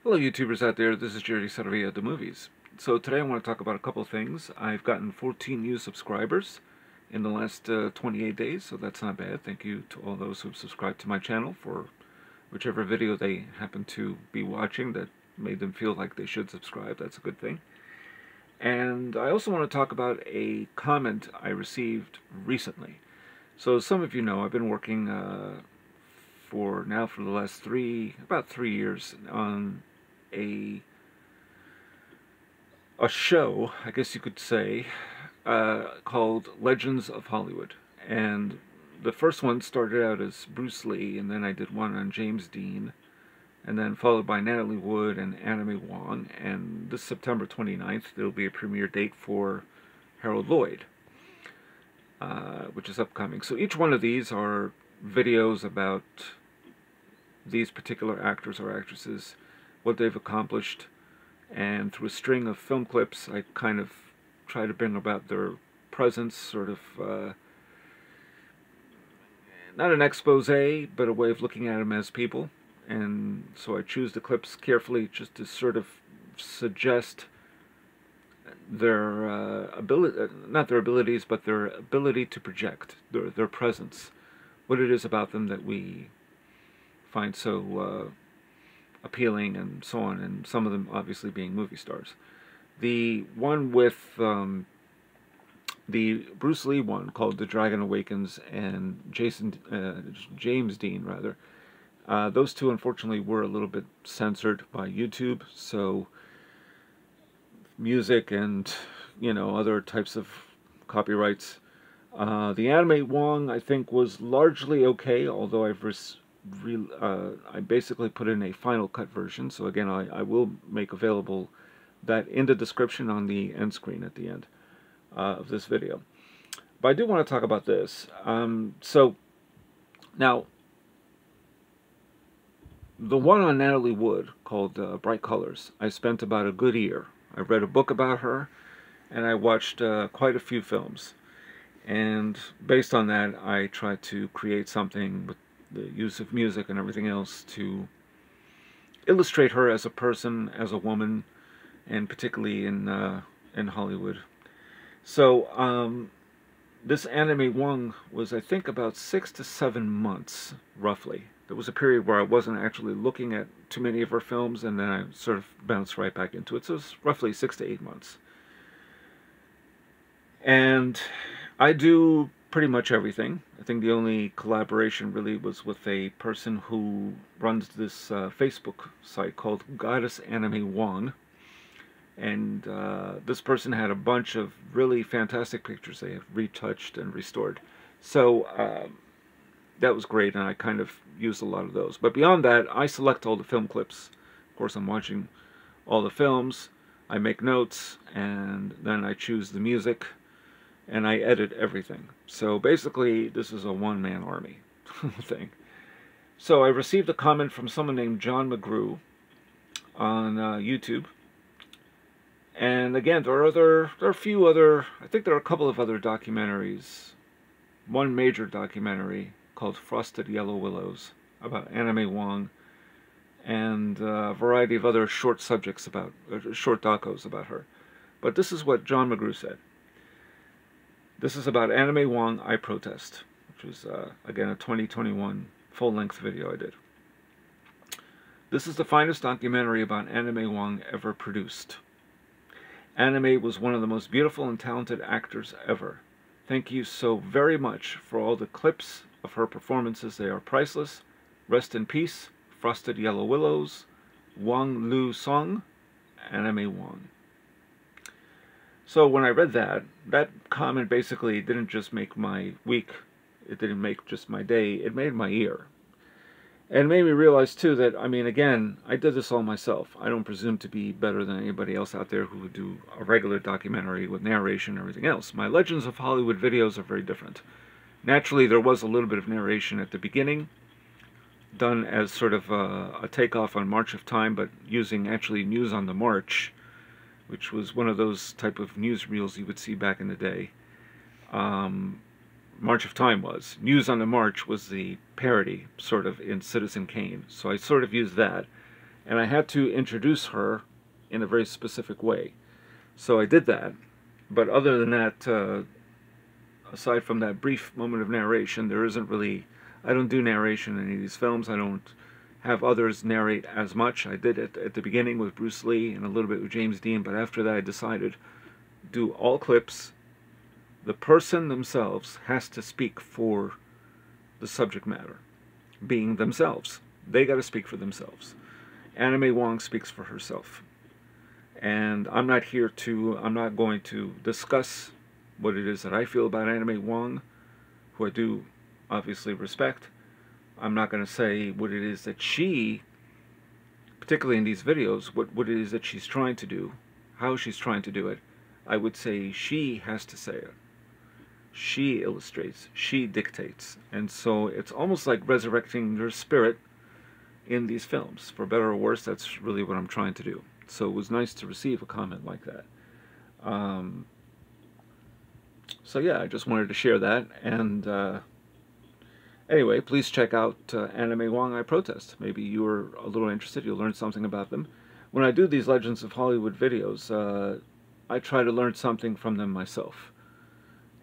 Hello YouTubers out there, this is Jerry Saravia of the movies. So today I want to talk about a couple of things. I've gotten 14 new subscribers in the last 28 days, so that's not bad. Thank you to all those who've subscribed to my channel for whichever video they happen to be watching that made them feel like they should subscribe. That's a good thing. And I also want to talk about a comment I received recently. So some of you know I've been working for the last about 3 years on a show, I guess you could say, called Legends of Hollywood. And the first one started out as Bruce Lee, and then I did one on James Dean, and then followed by Natalie Wood and Anna May Wong. And this September 29th, there will be a premiere date for Harold Lloyd, which is upcoming. So each one of these are videos about these particular actors or actresses, what they've accomplished, and through a string of film clips I kind of try to bring about their presence, sort of not an expose, but a way of looking at them as people. And so I choose the clips carefully just to sort of suggest their not their abilities, but their ability to project, their presence, what it is about them that we find so appealing, and so on, and some of them obviously being movie stars. The one with the Bruce Lee one, called The Dragon Awakens, and James Dean, rather, those two unfortunately were a little bit censored by YouTube, so music and, you know, other types of copyrights. The Anna May Wong, I think, was largely okay, although I basically put in a final cut version, so again I will make available that in the description on the end screen at the end of this video. But I do want to talk about this. So now, the one on Natalie Wood, called Bright Colors, I spent about a good year. I read a book about her, and I watched quite a few films, and based on that I tried to create something with the use of music and everything else to illustrate her as a person, as a woman, and particularly in Hollywood. So this Anna May Wong was, I think, about 6 to 7 months, roughly. There was a period where I wasn't actually looking at too many of her films, and then I sort of bounced right back into it. So it's roughly 6 to 8 months. And I do pretty much everything. I think the only collaboration really was with a person who runs this Facebook site called Goddess Anna May Wong. And this person had a bunch of really fantastic pictures they have retouched and restored. So that was great, and I kind of used a lot of those. But beyond that, I select all the film clips. Of course, I'm watching all the films. I make notes, and then I choose the music, and I edit everything. So basically, this is a one-man army thing. So I received a comment from someone named John McGrew on YouTube. And again, there are a few other, I think there are a couple of other documentaries. One major documentary called Frosted Yellow Willows about Anna May Wong, and a variety of other short subjects about, short docos about her. But this is what John McGrew said. This is about Anna May Wong, I Protest, which was, again, a 2021 full-length video I did. This is the finest documentary about Anna May Wong ever produced. Anna May was one of the most beautiful and talented actors ever. Thank you so very much for all the clips of her performances. They are priceless. Rest in peace, Frosted Yellow Willows, Wong Lu Song, Anna May Wong. So when I read that comment basically didn't just make my week, it didn't make just my day, it made my year. And it made me realize too that, I mean, again, I did this all myself. I don't presume to be better than anybody else out there who would do a regular documentary with narration and everything else. My Legends of Hollywood videos are very different. Naturally, there was a little bit of narration at the beginning, done as sort of a takeoff on March of Time, but using actually News on the March, which was one of those type of newsreels you would see back in the day. March of Time was. News on the March was the parody, sort of, in Citizen Kane. So I sort of used that. And I had to introduce her in a very specific way. So I did that. But other than that, aside from that brief moment of narration, there isn't really... I don't do narration in any of these films. I don't have others narrate as much. I did it at the beginning with Bruce Lee and a little bit with James Dean, but after that I decided do all clips. The person themselves has to speak for the subject matter, being themselves. They got to speak for themselves. Anna May Wong speaks for herself. And I'm not going to discuss what it is that I feel about Anna May Wong, who I do obviously respect. I'm not going to say what it is that she, particularly in these videos, what it is that she's trying to do, how she's trying to do it. I would say she has to say it. She illustrates, she dictates. And so it's almost like resurrecting her spirit in these films. For better or worse, that's really what I'm trying to do. So it was nice to receive a comment like that. So yeah, I just wanted to share that. And anyway, please check out Anna May Wong, I Protest. Maybe you're a little interested, you'll learn something about them. When I do these Legends of Hollywood videos, I try to learn something from them myself.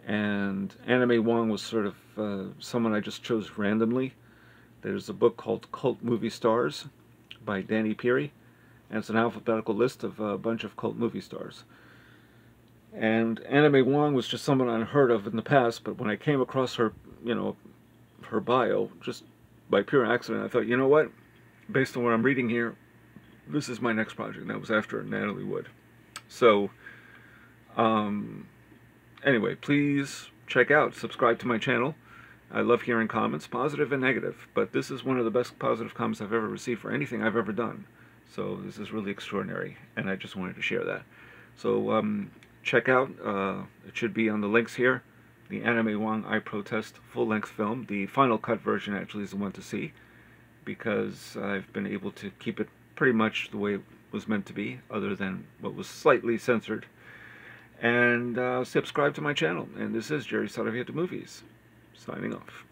And Anna May Wong was sort of someone I just chose randomly. There's a book called Cult Movie Stars by Danny Peary, and it's an alphabetical list of a bunch of cult movie stars. And Anna May Wong was just someone I'd heard of in the past, but when I came across her, her bio, just by pure accident, I thought, you know what? Based on what I'm reading here, this is my next project. And that was after Natalie Wood. So, anyway, please check out, subscribe to my channel. I love hearing comments, positive and negative, but this is one of the best positive comments I've ever received for anything I've ever done. So this is really extraordinary, and I just wanted to share that. So check out, it should be on the links here, the Anna May Wong I Protest full-length film. The final cut version actually is the one to see, because I've been able to keep it pretty much the way it was meant to be, other than what was slightly censored. And subscribe to my channel. And this is Jerry Saravia to Movies, signing off.